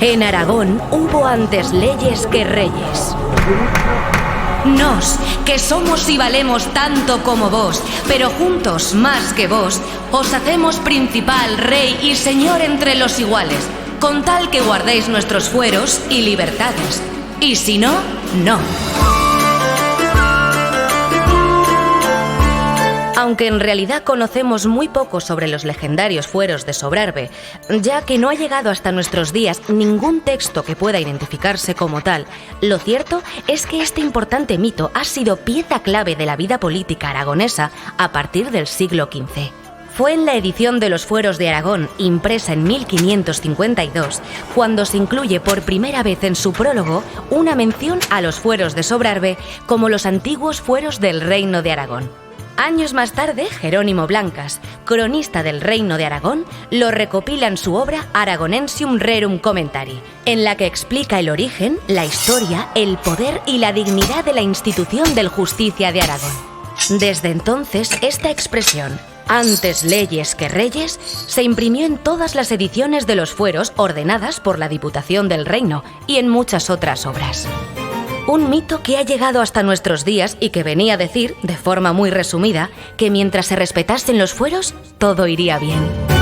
En Aragón hubo antes leyes que reyes. Nos, que somos y valemos tanto como vos, pero juntos más que vos, os hacemos principal, rey y señor entre los iguales, con tal que guardéis nuestros fueros y libertades. Y si no, no. Aunque en realidad conocemos muy poco sobre los legendarios fueros de Sobrarbe, ya que no ha llegado hasta nuestros días ningún texto que pueda identificarse como tal, lo cierto es que este importante mito ha sido pieza clave de la vida política aragonesa a partir del siglo XV. Fue en la edición de los Fueros de Aragón, impresa en 1552, cuando se incluye por primera vez en su prólogo una mención a los fueros de Sobrarbe como los antiguos fueros del Reino de Aragón. Años más tarde, Jerónimo Blancas, cronista del Reino de Aragón, lo recopila en su obra Aragonensium Rerum Commentari, en la que explica el origen, la historia, el poder y la dignidad de la institución del Justicia de Aragón. Desde entonces, esta expresión, antes leyes que reyes, se imprimió en todas las ediciones de los fueros ordenadas por la Diputación del Reino y en muchas otras obras. Un mito que ha llegado hasta nuestros días y que venía a decir, de forma muy resumida, que mientras se respetasen los fueros, todo iría bien.